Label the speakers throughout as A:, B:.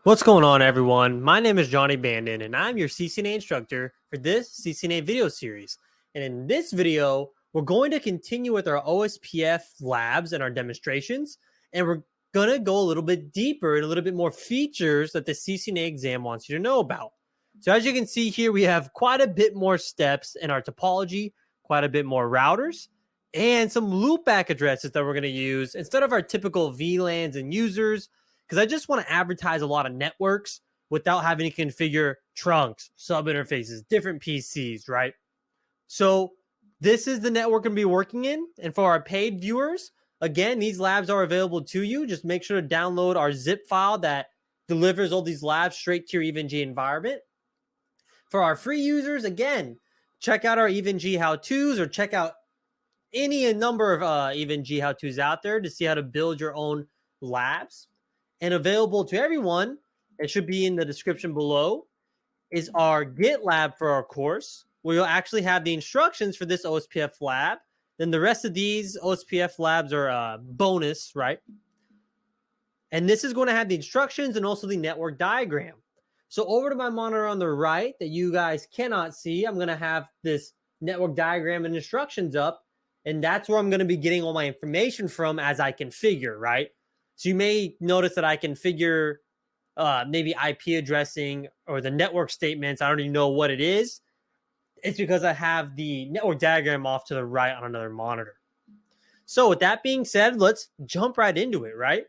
A: What's going on, everyone? My name is Johnny Bandon, and I'm your CCNA instructor for this CCNA video series. And in this video, we're going to continue with our OSPF labs and our demonstrations, and we're going to go a little bit deeper and a little bit more features that the CCNA exam wants you to know about. So as you can see here, we have quite a bit more steps in our topology, quite a bit more routers, and some loopback addresses that we're going to use instead of our typical VLANs and users, because I just want to advertise a lot of networks without having to configure trunks, sub interfaces, different PCs, right? So this is the network going to be working in. And for our paid viewers, again, these labs are available to you. Just make sure to download our zip file that delivers all these labs straight to your EvenG environment. For our free users, again, check out our EvenG how-tos or check out any number of EvenG how-tos out there to see how to build your own labs. And available to everyone, it should be in the description below, is our GitLab for our course, where you'll actually have the instructions for this OSPF lab. Then the rest of these OSPF labs are a bonus, right? And this is going to have the instructions and also the network diagram. So over to my monitor on the right that you guys cannot see, I'm going to have this network diagram and instructions up. And that's where I'm going to be getting all my information from as I configure, right? So you may notice that I configure maybe IP addressing or the network statements. I don't even know what it is. It's because I have the network diagram off to the right on another monitor. So with that being said, let's jump right into it, right?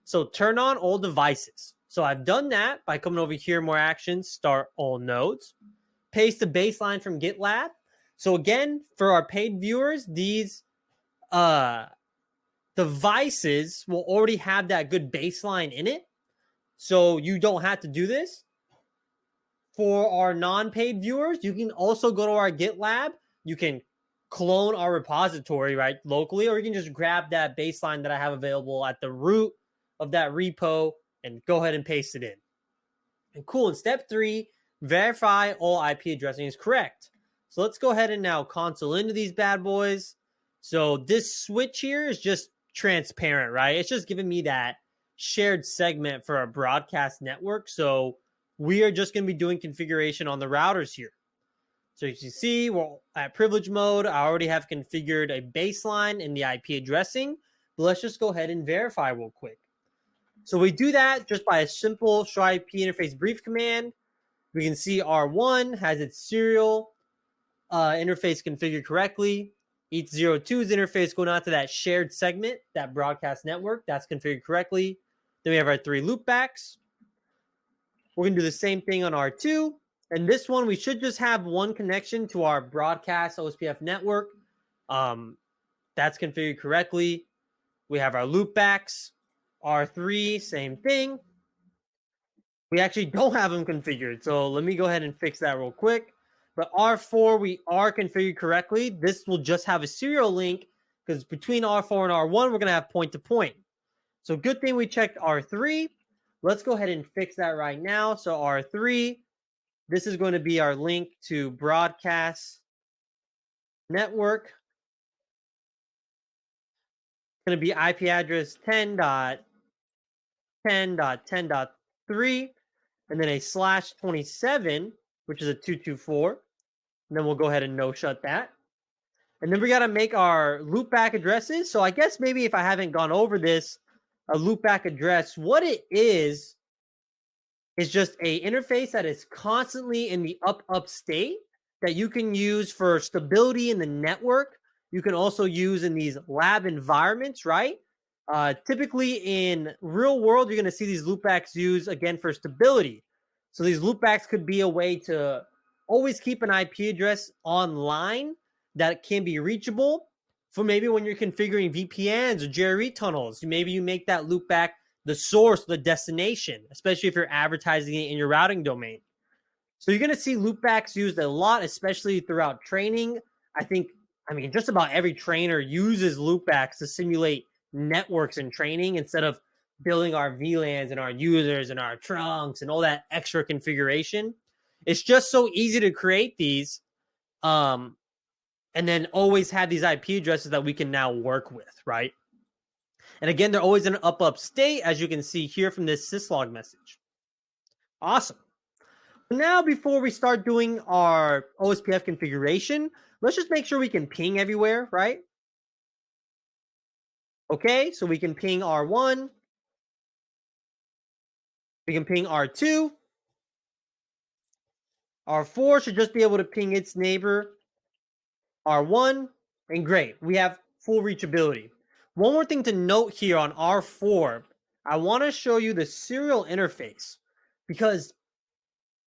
A: So turn on all devices. So I've done that by coming over here, more actions, start all nodes, paste the baseline from GitLab. So again, for our paid viewers, these devices will already have that good baseline in it. So you don't have to do this. For our non-paid viewers, you can also go to our GitLab. You can clone our repository, right, locally, or you can just grab that baseline that I have available at the root of that repo and go ahead and paste it in. And cool, in step 3, verify all IP addressing is correct. So let's go ahead and now console into these bad boys. So this switch here is just transparent, right? It's just giving me that shared segment for our broadcast network. So we are just going to be doing configuration on the routers here. So as you see, we're at privilege mode. I already have configured a baseline in the IP addressing, but let's just go ahead and verify real quick. So we do that just by a simple show IP interface brief command. We can see R1 has its serial interface configured correctly. ETH02's interface going out to that shared segment, that broadcast network, that's configured correctly. Then we have our 3 loopbacks. We're going to do the same thing on R2. And this one, we should just have one connection to our broadcast OSPF network. That's configured correctly. We have our loopbacks. R3, same thing. We actually don't have them configured. So let me go ahead and fix that real quick. But R4, we are configured correctly. This will just have a serial link because between R4 and R1, we're going to have point-to-point. So good thing we checked R3. Let's go ahead and fix that right now. So R3, this is going to be our link to broadcast network. It's going to be IP address 10.10.10.3 and then a /27, which is a 224. And then we'll go ahead and no shut that. And then we got to make our loopback addresses. So I guess maybe if I haven't gone over this, a loopback address, what it is just a interface that is constantly in the up state that you can use for stability in the network. You can also use in these lab environments, right? Typically in real world, you're going to see these loopbacks used again for stability. So these loopbacks could be a way to always keep an IP address online that can be reachable for maybe when you're configuring VPNs or JRE tunnels. Maybe you make that loopback the source, the destination, especially if you're advertising it in your routing domain. So you're going to see loopbacks used a lot, especially throughout training. I mean, just about every trainer uses loopbacks to simulate networks in training instead of building our VLANs and our users and our trunks and all that extra configuration. It's just so easy to create these and then always have these IP addresses that we can now work with, right? And again, they're always in an up state, as you can see here from this syslog message. Awesome. Now, before we start doing our OSPF configuration, let's just make sure we can ping everywhere, right? Okay, so we can ping R1, we can ping R2, R4 should just be able to ping its neighbor, R1, and great, we have full reachability. One more thing to note here on R4, I want to show you the serial interface because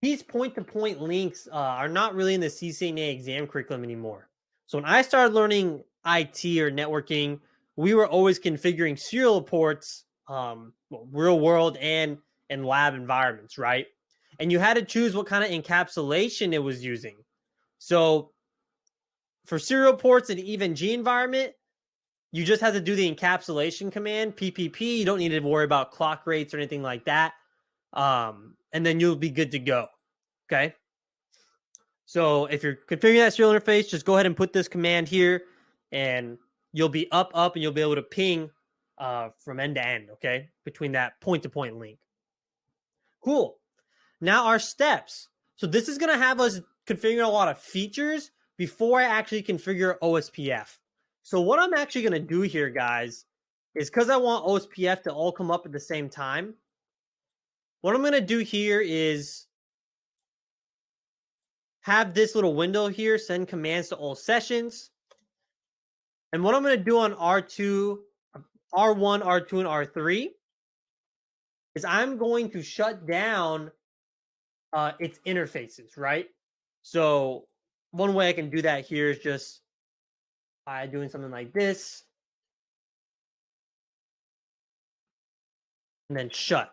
A: these point-to-point links are not really in the CCNA exam curriculum anymore. So when I started learning IT or networking, we were always configuring serial ports, real world and lab environments, right? And you had to choose what kind of encapsulation it was using. So for serial ports and even G environment, you just have to do the encapsulation command, PPP. You don't need to worry about clock rates or anything like that. And then you'll be good to go. Okay. So if you're configuring that serial interface, just go ahead and put this command here and you'll be up, and you'll be able to ping from end to end, okay, between that point-to-point link. Cool. Now our steps. So this is going to have us configure a lot of features before I actually configure OSPF. So what I'm actually going to do here, guys, is because I want OSPF to all come up at the same time, what I'm going to do here is have this little window here, send commands to all sessions. And what I'm going to do on R2, R1, R2, and R3 is I'm going to shut down its interfaces, right? So one way I can do that here is just by doing something like this and then shut.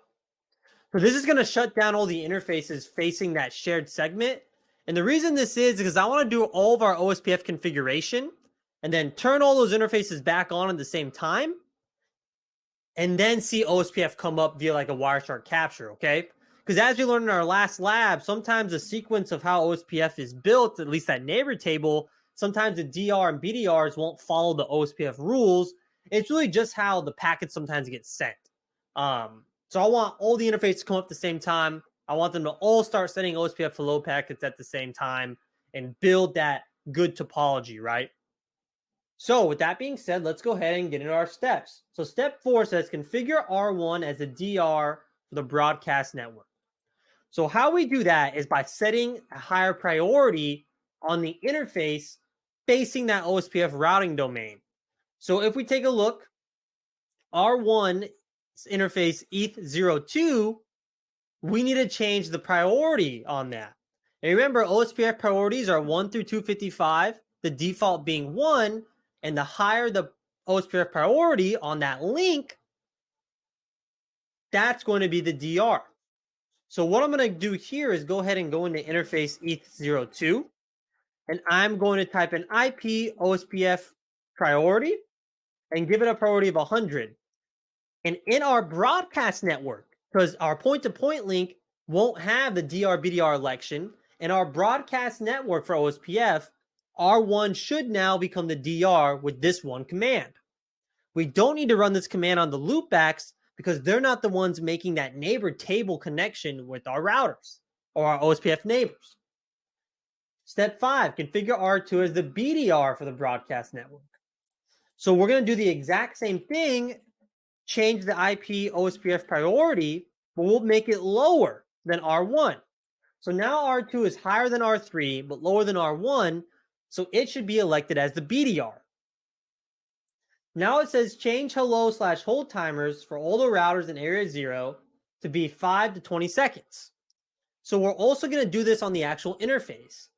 A: So this is going to shut down all the interfaces facing that shared segment. And the reason this is because I want to do all of our OSPF configuration and then turn all those interfaces back on at the same time and then see OSPF come up via like a Wireshark capture, okay? Because as we learned in our last lab, sometimes the sequence of how OSPF is built, at least that neighbor table, sometimes the DR and BDRs won't follow the OSPF rules. It's really just how the packets sometimes get sent. So I want all the interfaces to come up at the same time. I want them to all start sending OSPF hello packets at the same time and build that good topology, right? So with that being said, let's go ahead and get into our steps. So step 4 says configure R1 as a DR for the broadcast network. So how we do that is by setting a higher priority on the interface facing that OSPF routing domain. So if we take a look, R1 interface ETH02, we need to change the priority on that. And remember, OSPF priorities are 1 through 255, the default being 1, and the higher the OSPF priority on that link, that's going to be the DR. So what I'm going to do here is go ahead and go into interface ETH02, and I'm going to type in IP OSPF priority and give it a priority of 100. And in our broadcast network, because our point-to-point link won't have the DR-BDR election, in our broadcast network for OSPF, R1 should now become the DR with this one command. We don't need to run this command on the loopbacks because they're not the ones making that neighbor table connection with our routers or our OSPF neighbors. Step 5, configure R2 as the BDR for the broadcast network. So we're going to do the exact same thing, change the IP OSPF priority, but we'll make it lower than R1. So now R2 is higher than R3, but lower than R1, so it should be elected as the BDR. Now it says change hello/hold timers for all the routers in area 0 to be 5 to 20 seconds. So we're also going to do this on the actual interface.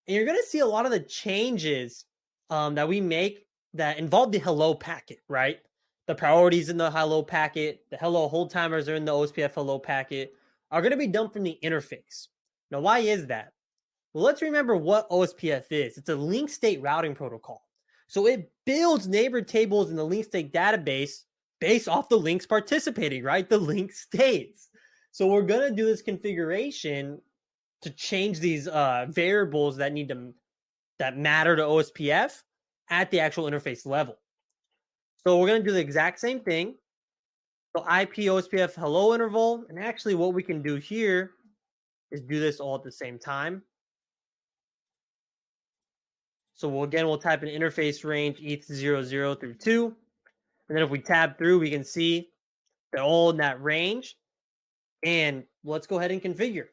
A: And you're going to see a lot of the changes that we make that involve the hello packet, right? The priorities in the hello packet, the hello hold timers are in the OSPF hello packet, are going to be done from the interface. Now, why is that? Well, let's remember what OSPF is. It's a link state routing protocol. So it builds neighbor tables in the link state database based off the links participating, right? The link states. So we're going to do this configuration to change these variables that matter to OSPF at the actual interface level. So we're going to do the exact same thing. So IP OSPF hello interval, and actually what we can do here is do this all at the same time. So we'll type in interface range ETH00 through 2. And then if we tab through, we can see they're all in that range. And let's go ahead and configure.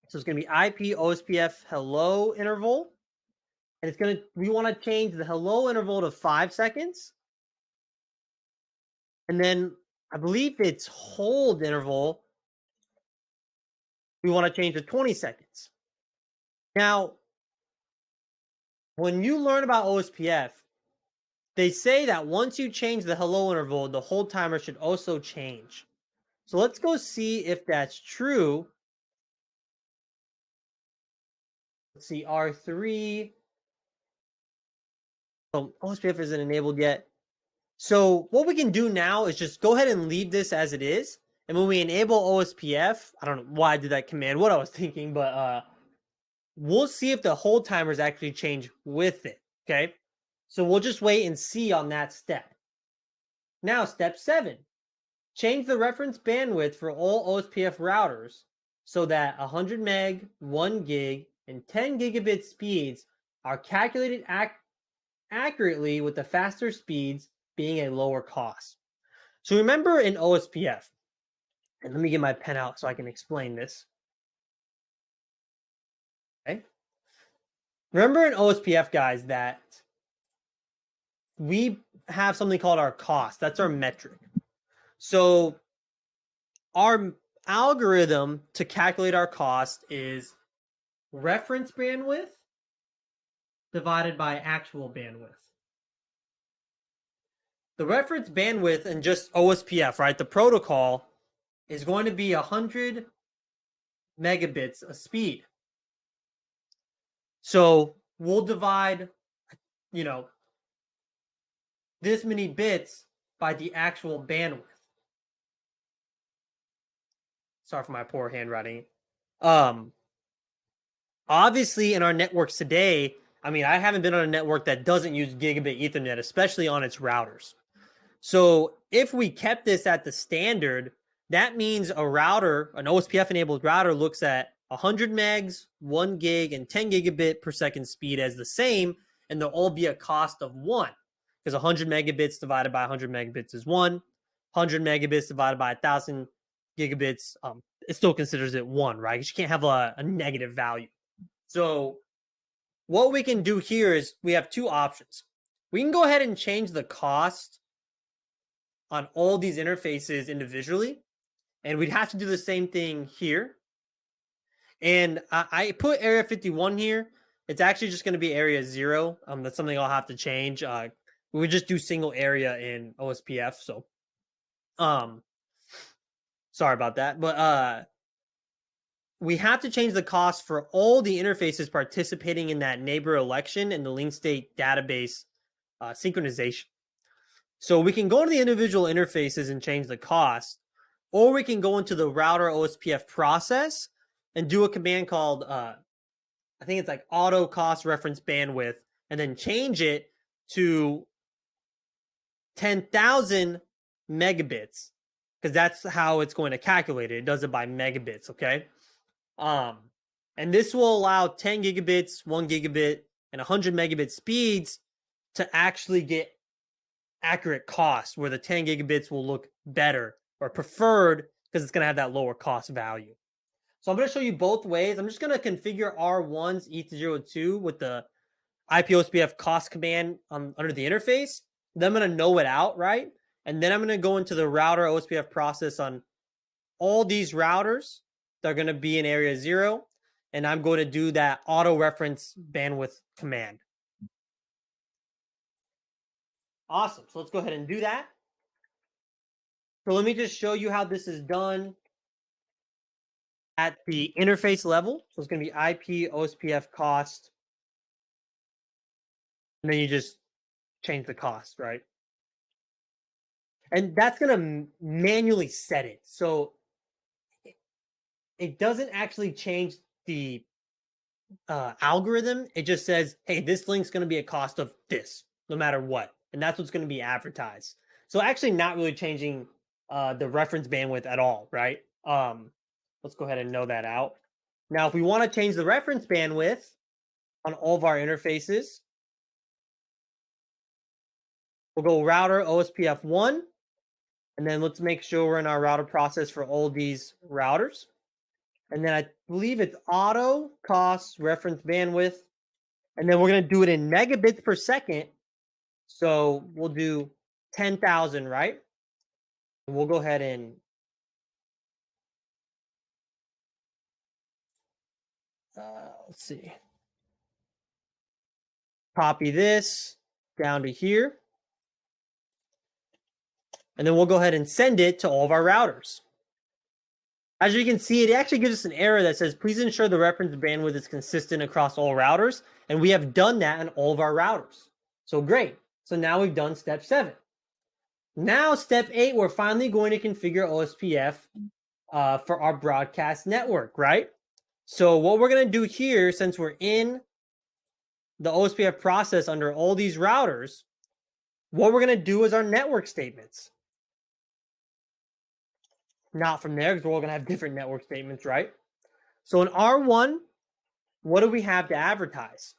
A: So it's going to be IP OSPF hello interval. And we want to change the hello interval to 5 seconds. And then I believe it's hold interval. We want to change to 20 seconds. Now, when you learn about OSPF, they say that once you change the hello interval, the hold timer should also change. So let's go see if that's true. Let's see, R3. Oh, OSPF isn't enabled yet. So what we can do now is just go ahead and leave this as it is. And when we enable OSPF, I don't know why I did that command, what I was thinking, but we'll see if the hold timers actually change with it, okay? So we'll just wait and see on that step. Now, step 7. Change the reference bandwidth for all OSPF routers so that 100 meg, 1 gig, and 10 gigabit speeds are calculated accurately, with the faster speeds being a lower cost. So remember in OSPF, and let me get my pen out so I can explain this. Okay. Remember in OSPF, guys, that we have something called our cost. That's our metric. So our algorithm to calculate our cost is reference bandwidth divided by actual bandwidth. The reference bandwidth in just OSPF, right, the protocol, is going to be 100 megabits of speed. So we'll divide, this many bits by the actual bandwidth. Sorry for my poor handwriting. Obviously, in our networks today, I haven't been on a network that doesn't use gigabit Ethernet, especially on its routers. So if we kept this at the standard, that means a router, an OSPF-enabled router, looks at 100 megs, 1 gig, and 10 gigabit per second speed as the same, and they'll all be a cost of 1. Because 100 megabits divided by 100 megabits is 1. 100 megabits divided by 1,000 gigabits, it still considers it 1, right? Because you can't have a negative value. So what we can do here is we have 2 options. We can go ahead and change the cost on all these interfaces individually, and we'd have to do the same thing here. And I put area 51 here. It's actually just going to be area 0. That's something I'll have to change. We would just do single area in OSPF. So, sorry about that. But we have to change the cost for all the interfaces participating in that neighbor election and the link state database synchronization. So we can go to the individual interfaces and change the cost, or we can go into the router OSPF process and do a command called, I think it's like auto cost reference bandwidth, and then change it to 10,000 megabits, because that's how it's going to calculate it. It does it by megabits, okay? And this will allow 10 gigabits, 1 gigabit, and 100 megabit speeds to actually get accurate cost, where the 10 gigabits will look better or preferred because it's going to have that lower cost value. So I'm going to show you both ways. I'm just going to configure R1's ETH02 with the IPOSPF cost command under the interface. Then I'm going to know it out, right? And then I'm going to go into the router OSPF process on all these routers that are going to be in area 0. And I'm going to do that auto reference bandwidth command. Awesome. So let's go ahead and do that. So let me just show you how this is done at the interface level. So it's going to be IP OSPF cost. And then you just change the cost, right? And that's going to manually set it. So it doesn't actually change the algorithm. It just says, hey, this link's going to be a cost of this, no matter what. And that's what's going to be advertised. So actually not really changing the reference bandwidth at all, right? Let's go ahead and know that out. Now, if we want to change the reference bandwidth on all of our interfaces, we'll go router OSPF 1, and then let's make sure we're in our router process for all these routers. And then I believe it's auto cost reference bandwidth. And then we're going to do it in megabits per second. So we'll do 10,000, right? And we'll go ahead and let's see. Copy this down to here. And then we'll go ahead and send it to all of our routers. As you can see, it actually gives us an error that says, please ensure the reference bandwidth is consistent across all routers. And we have done that on all of our routers. So great. So now we've done step 7. Now, step 8, we're finally going to configure OSPF for our broadcast network, right? So what we're going to do here, since we're in the OSPF process under all these routers, what we're going to do is our network statements. Not from there, because we're all going to have different network statements, right? So in R1, what do we have to advertise?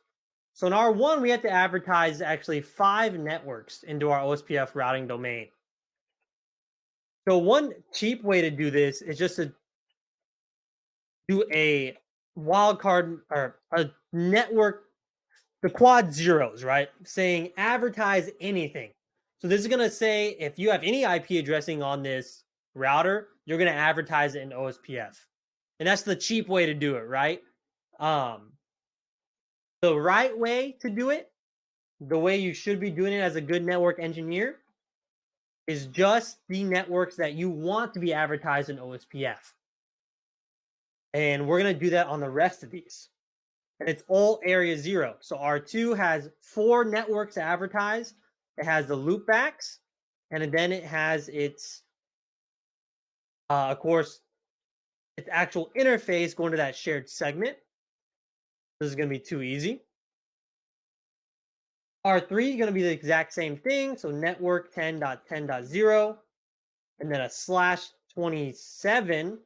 A: So in R1, we have to advertise actually 5 networks into our OSPF routing domain. So one cheap way to do this is just to do a wildcard or a network, the quad zeros, right? Saying advertise anything. So this is going to say if you have any IP addressing on this router, you're going to advertise it in OSPF. And that's the cheap way to do it, right? The right way to do it, the way you should be doing it as a good network engineer, is just the networks that you want to be advertised in OSPF. And we're going to do that on the rest of these. And it's all area 0. So R2 has 4 networks to advertise. It has the loopbacks, and then it has its, of course, its actual interface going to that shared segment. This is going to be too easy. R3 is going to be the exact same thing. So network 10.10.0, and then a /27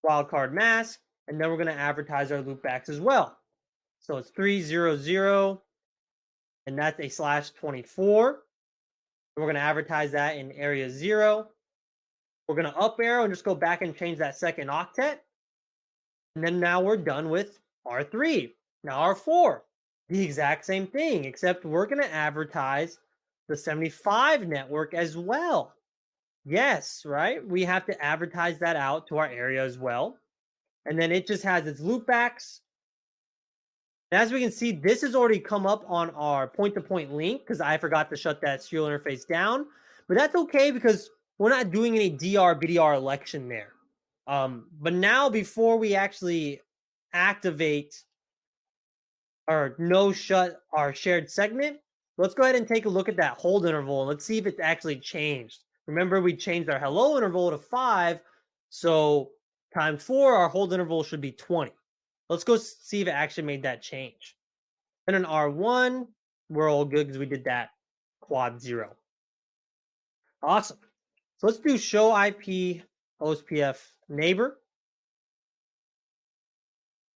A: wildcard mask, and then we're going to advertise our loopbacks as well. So it's 300, and that's a /24. And we're going to advertise that in area 0. We're going to up arrow and just go back and change that second octet. And then now we're done with R3. Now R4, the exact same thing, except we're going to advertise the 75 network as well. Yes, right? We have to advertise that out to our area as well. And then it just has its loopbacks. And as we can see, this has already come up on our point-to-point link because I forgot to shut that serial interface down. But that's okay because we're not doing any DR, BDR election there. But now before we actually activate or no shut our shared segment, let's go ahead and take a look at that hold interval and let's see if it's actually changed. Remember, we changed our hello interval to 5. So times 4, our hold interval should be 20. Let's go see if it actually made that change. And in R1, we're all good because we did that quad 0. Awesome. So let's do show IP OSPF neighbor.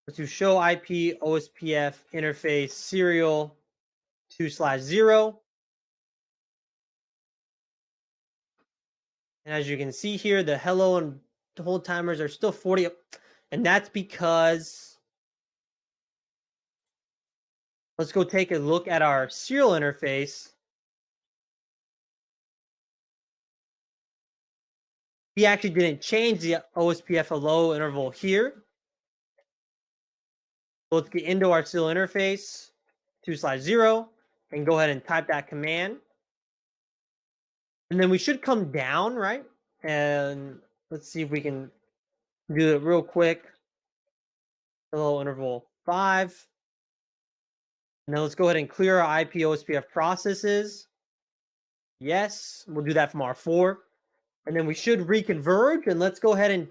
A: Let's do show IP OSPF interface serial 2/0. And as you can see here, the hello and the hold timers are still 40. And that's because, let's go take a look at our serial interface. We actually didn't change the OSPF hello interval here. So let's get into our serial interface 2/0 and go ahead and type that command. And then we should come down, right? And let's see if we can do it real quick. Hello interval 5. And then let's go ahead and clear our IP OSPF processes. Yes, we'll do that from R4. And then we should reconverge. And let's go ahead and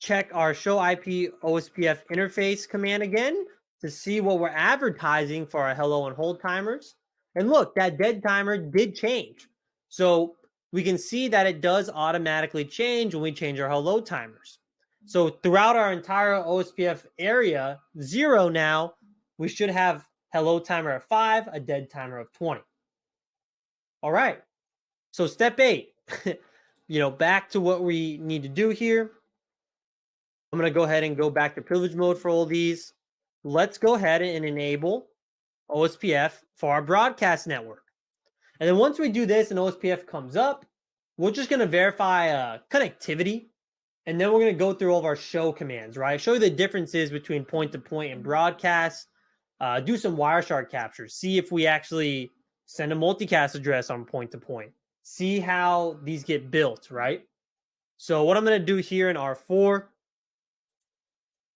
A: check our show IP OSPF interface command again to see what we're advertising for our hello and hold timers. And look, that dead timer did change. So we can see that it does automatically change when we change our hello timers. So throughout our entire OSPF area, 0 now, we should have hello timer of 5, a dead timer of 20. All right. So step 8, back to what we need to do here. I'm going to go ahead and go back to privilege mode for all these. Let's go ahead and enable OSPF for our broadcast network. And then once we do this and OSPF comes up, we're just going to verify connectivity. And then we're going to go through all of our show commands, right? Show you the differences between point-to-point and broadcast. Do some Wireshark captures. See if we actually send a multicast address on point-to-point. See how these get built, right? So what I'm going to do here in R4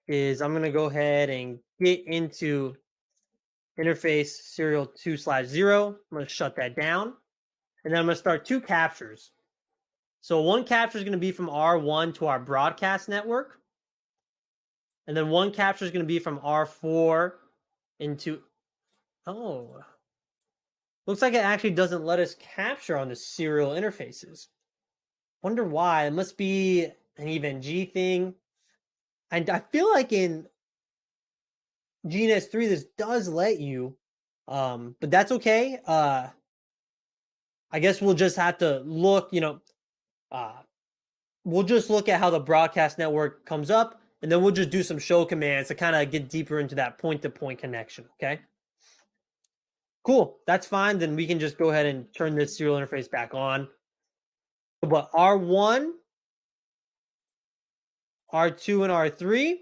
A: is I'm going to go ahead and get into interface serial 2/0. I'm going to shut that down. And then I'm going to start 2 captures. So one capture is going to be from R1 to our broadcast network. And then one capture is going to be from R4 into, looks like it actually doesn't let us capture on the serial interfaces. Wonder why. It must be an EVNG thing. And I feel like in GNS3, this does let you, but that's okay. I guess we'll just have to look, we'll just look at how the broadcast network comes up, and then we'll just do some show commands to kind of get deeper into that point-to-point connection, okay? Cool, that's fine. Then we can just go ahead and turn this serial interface back on. But R1, R2, and R3,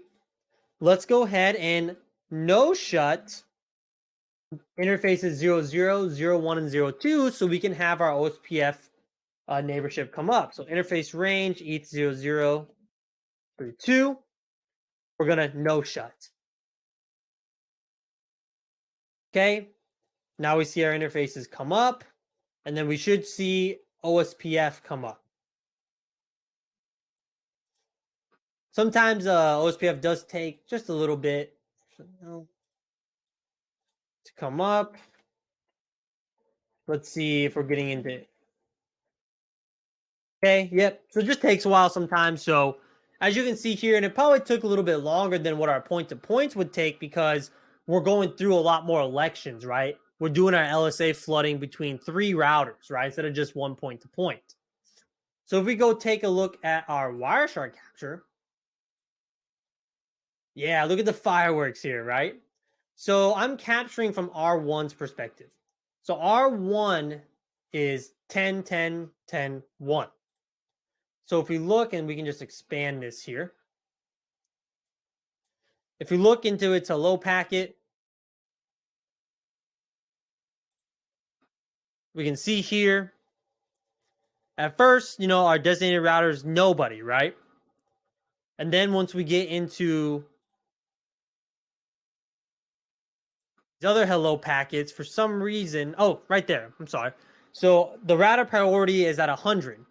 A: let's go ahead and no shut interfaces 00, 01, and 02 so we can have our OSPF neighborship come up. So interface range ETH00 through 2, we're going to no shut. Okay, now we see our interfaces come up, and then we should see OSPF come up. Sometimes OSPF does take just a little bit to come up. Let's see if we're getting into it. Okay, yep. So it just takes a while sometimes. So as you can see here, and it probably took a little bit longer than what our point-to-points would take because we're going through a lot more elections, right? We're doing our LSA flooding between 3 routers, right? Instead of just one point-to-point. So if we go take a look at our Wireshark capture, yeah, look at the fireworks here, right? So I'm capturing from R1's perspective. So R1 is 10, 10, 10, 1. So if we look, and we can just expand this here. If we look into its hello packet, we can see here, at first, our designated router is nobody, right? And then once we get into the other hello packets, for some reason, right there, I'm sorry. So the router priority is at 100.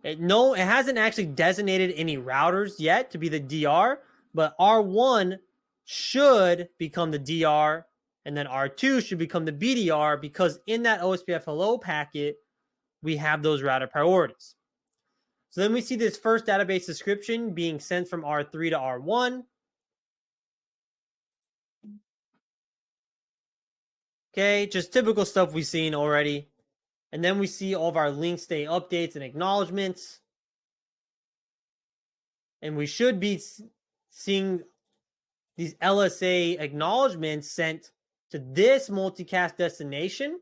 A: It hasn't actually designated any routers yet to be the DR, but R1 should become the DR, and then R2 should become the BDR because in that OSPF hello packet, we have those router priorities. So then we see this first database description being sent from R3 to R1. Okay, just typical stuff we've seen already. And then we see all of our link state updates and acknowledgements. And we should be seeing these LSA acknowledgements sent to this multicast destination.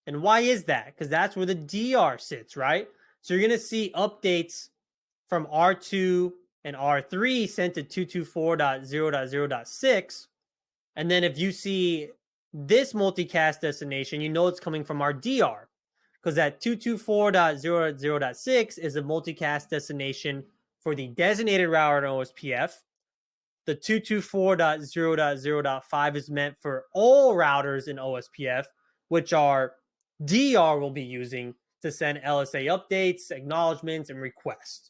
A: And why is that? Because that's where the DR sits, right? So you're going to see updates from R2 and R3 sent to 224.0.0.6. And then if you see this multicast destination, you know it's coming from our DR. Because that 224.0.0.6 is a multicast destination for the designated router in OSPF. The 224.0.0.5 is meant for all routers in OSPF, which our DR will be using to send LSA updates, acknowledgements, and requests.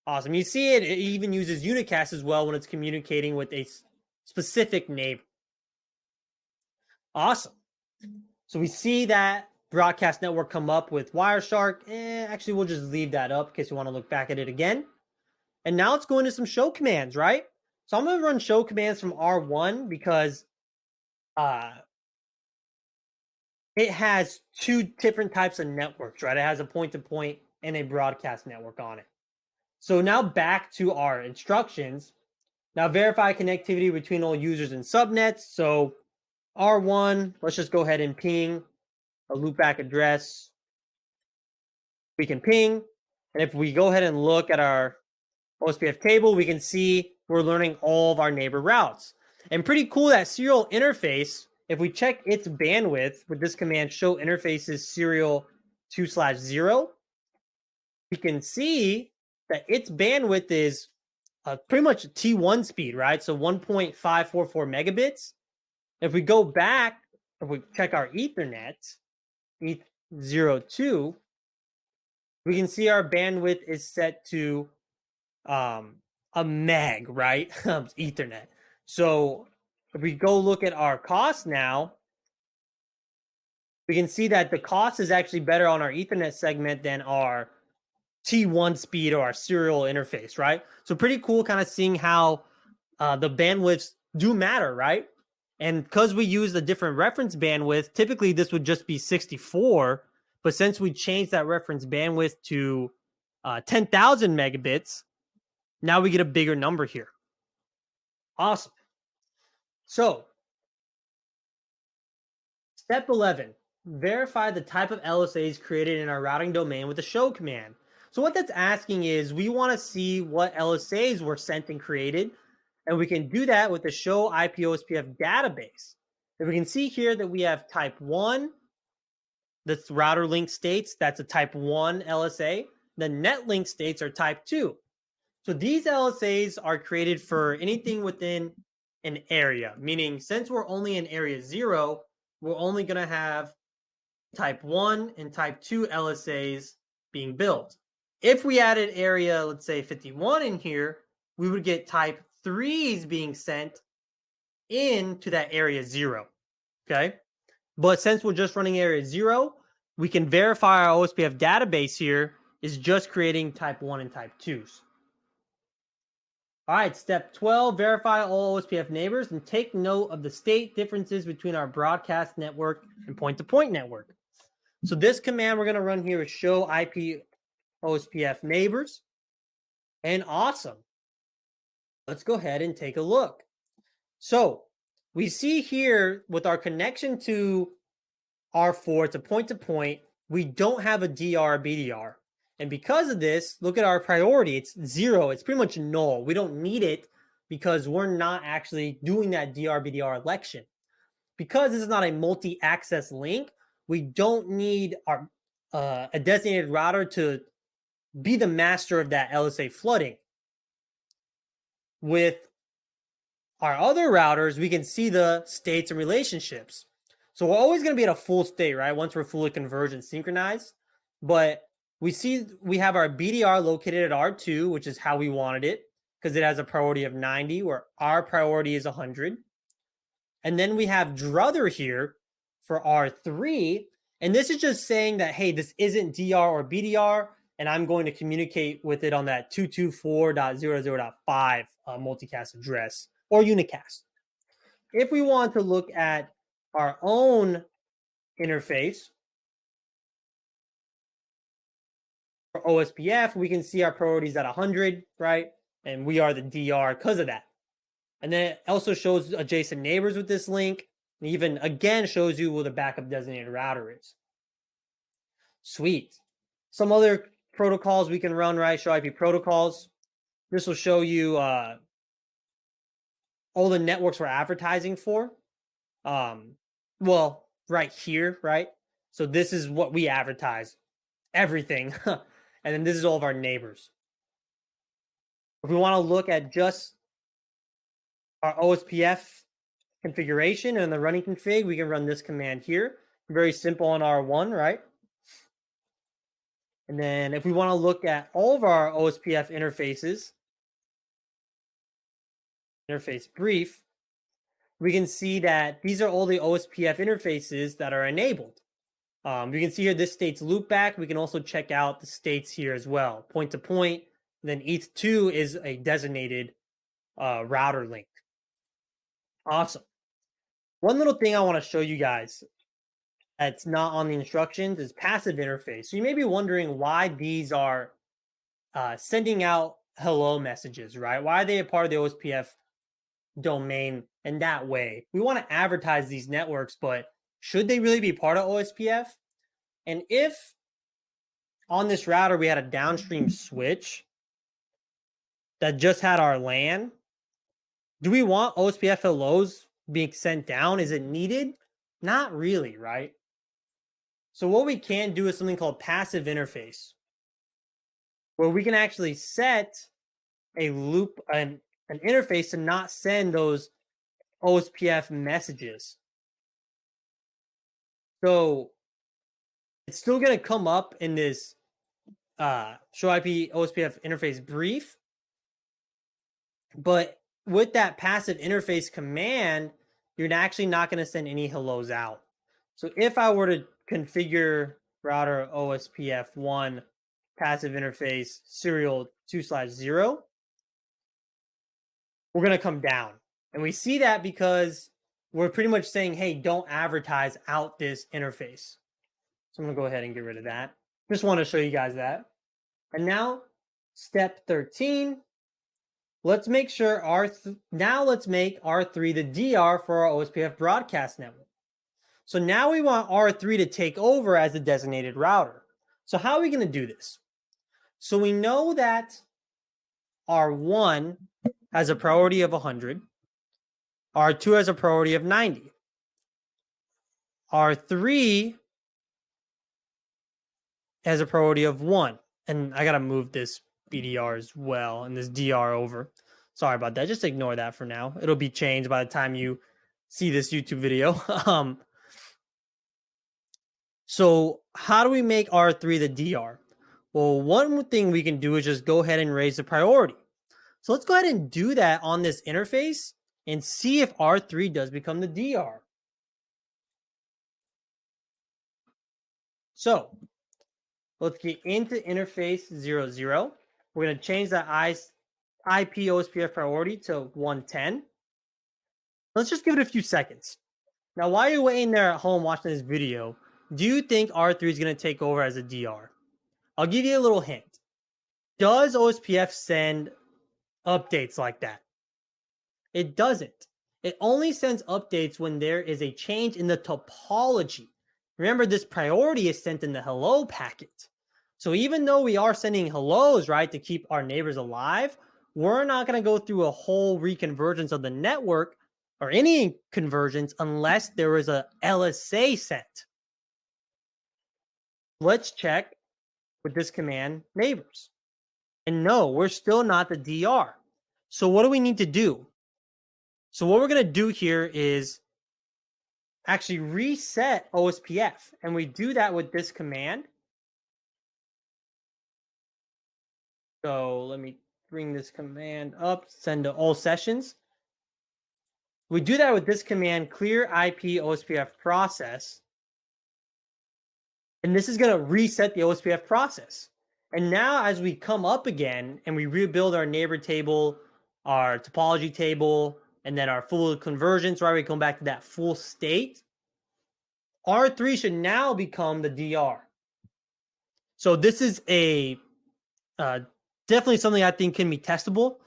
A: Awesome. You see it even uses unicast as well when it's communicating with a specific neighbor. Awesome. So we see that broadcast network come up with Wireshark. Actually, we'll just leave that up in case you want to look back at it again. And now let's go into some show commands, right? So I'm going to run show commands from R1 because it has two different types of networks, right? It has a point-to-point and a broadcast network on it. So now back to our instructions. Now verify connectivity between all users and subnets. So R1, let's just go ahead and ping a loopback address. We can ping. And if we go ahead and look at our OSPF table, we can see we're learning all of our neighbor routes. And pretty cool that serial interface, if we check its bandwidth with this command, show interfaces serial 2/0, we can see that its bandwidth is pretty much T1 speed, right? So 1.544 megabits. If we go back, if we check our Ethernet, ETH02, we can see our bandwidth is set to a meg, right? Ethernet. So if we go look at our cost now, we can see that the cost is actually better on our Ethernet segment than our T1 speed or our serial interface, right? So pretty cool kind of seeing how the bandwidths do matter, right? And because we use a different reference bandwidth, typically this would just be 64. But since we changed that reference bandwidth to 10,000 megabits, now we get a bigger number here. Awesome. So, step 11, verify the type of LSAs created in our routing domain with the show command. So what that's asking is we want to see what LSAs were sent and created, and we can do that with the show IP OSPF database. If we can see here that we have type 1, that's router link states, that's a type 1 LSA. The net link states are type 2. So these LSAs are created for anything within an area, meaning since we're only in area 0, we're only going to have type 1 and type 2 LSAs being built. If we added area, let's say 51 in here, we would get type 3s being sent into that area 0. Okay. But since we're just running area 0, we can verify our OSPF database here is just creating type 1 and type 2s. All right, step 12, verify all OSPF neighbors and take note of the state differences between our broadcast network and point-to-point network. So this command we're going to run here is show IP OSPF neighbors. And awesome. Let's go ahead and take a look. So we see here with our connection to R4 to point-to-point, we don't have a DR or BDR. And because of this, look at our priority. It's 0. It's pretty much null. We don't need it because we're not actually doing that DR-BDR election. Because this is not a multi-access link, we don't need our a designated router to be the master of that LSA flooding. With our other routers, we can see the states and relationships. So we're always going to be at a full state, right? Once we're fully converged and synchronized. But we see we have our BDR located at R2, which is how we wanted it, because it has a priority of 90, where our priority is 100. And then we have Druther here for R3. And this is just saying that, hey, this isn't DR or BDR, and I'm going to communicate with it on that 224.00.5 multicast address or unicast. If we want to look at our own interface, for OSPF, we can see our priorities at 100, right? And we are the DR because of that. And then it also shows adjacent neighbors with this link. And even, again, shows you where the backup designated router is. Sweet. Some other protocols we can run, right? Show IP protocols. This will show you all the networks we're advertising for. Well, right here, right? So this is what we advertise. Everything. And then this is all of our neighbors. If we want to look at just our OSPF configuration and the running config, we can run this command here. Very simple on R1, right? And then if we want to look at all of our OSPF interfaces, interface brief, we can see that these are all the OSPF interfaces that are enabled. You can see here this states loopback. We can also check out the states here as well. Point to point, Then ETH2 is a designated router link. Awesome. One little thing I want to show you guys that's not on the instructions is passive interface. So you may be wondering why these are sending out hello messages, right? Why are they a part of the OSPF domain in that way? We want to advertise these networks, but should they really be part of OSPF? And if on this router we had a downstream switch that just had our LAN, do we want OSPF hellos being sent down? Is it needed? Not really, right? So what we can do is something called passive interface, where we can actually set a loop, an interface to not send those OSPF messages. So it's still going to come up in this show IP OSPF interface brief, but with that passive interface command, you're actually not going to send any hellos out. So if I were to configure router OSPF1 passive interface serial 2/0, we're going to come down. And we see that because we're pretty much saying, hey, don't advertise out this interface. So I'm going to go ahead and get rid of that. Just want to show you guys that. And now, step 13. Let's make sure now let's make R3 the DR for our OSPF broadcast network. So now we want R3 to take over as the designated router. So how are we going to do this? So we know that R1 has a priority of 100. R2 has a priority of 90. R3 has a priority of 1. And I got to move this BDR as well and this DR over. Sorry about that. Just ignore that for now. It'll be changed by the time you see this YouTube video. So how do we make R3 the DR? Well, one thing we can do is just go ahead and raise the priority. So let's go ahead and do that on this interface and see if R3 does become the DR. So let's get into interface 00. We're going to change that IP OSPF priority to 110. Let's just give it a few seconds. Now, while you're waiting there at home watching this video, do you think R3 is going to take over as a DR? I'll give you a little hint. Does OSPF send updates like that? It doesn't. It only sends updates when there is a change in the topology. Remember, this priority is sent in the hello packet. So even though we are sending hellos, right, to keep our neighbors alive, we're not going to go through a whole reconvergence of the network or any conversions unless there is a LSA sent. Let's check with this command neighbors. And no, we're still not the DR. So what do we need to do? So what we're going to do here is actually reset OSPF. And we do that with this command. So let me bring this command up, send to all sessions. We do that with this command, clear IP OSPF process. And this is going to reset the OSPF process. And now as we come up again and we rebuild our neighbor table, our topology table, and then our full conversions, right? We come back to that full state. R3 should now become the DR. So this is a definitely something I think can be testable.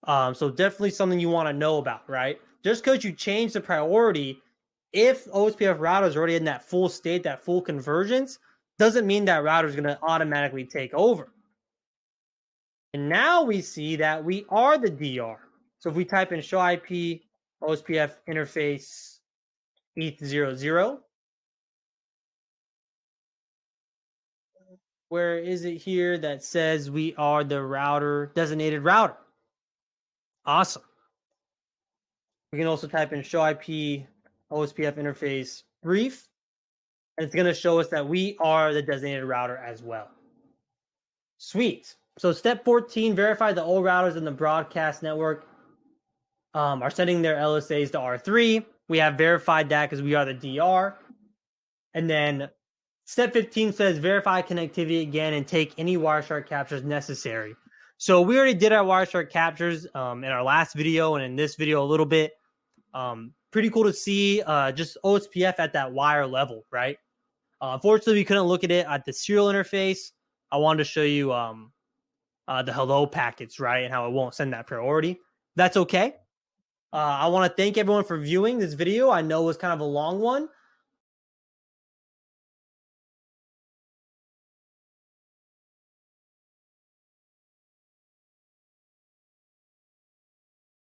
A: So definitely something you want to know about, right? Just because you change the priority, if OSPF router is already in that full state, that full convergence, doesn't mean that router is going to automatically take over. And now we see that we are the DR. So if we type in show IP OSPF interface ETH00, where is it here that says we are the router, designated router? Awesome. We can also type in show IP OSPF interface brief, and it's going to show us that we are the designated router as well. Sweet. So step 14, verify the all routers in the broadcast network are sending their LSAs to R3. We have verified that because we are the DR. And then step 15 says verify connectivity again and take any Wireshark captures necessary. So we already did our Wireshark captures in our last video and in this video a little bit. Pretty cool to see just OSPF at that wire level, right? Unfortunately, we couldn't look at it at the serial interface. I wanted to show you the hello packets, right, and how it won't send that priority. That's okay. I want to thank everyone for viewing this video. I know it was kind of a long one,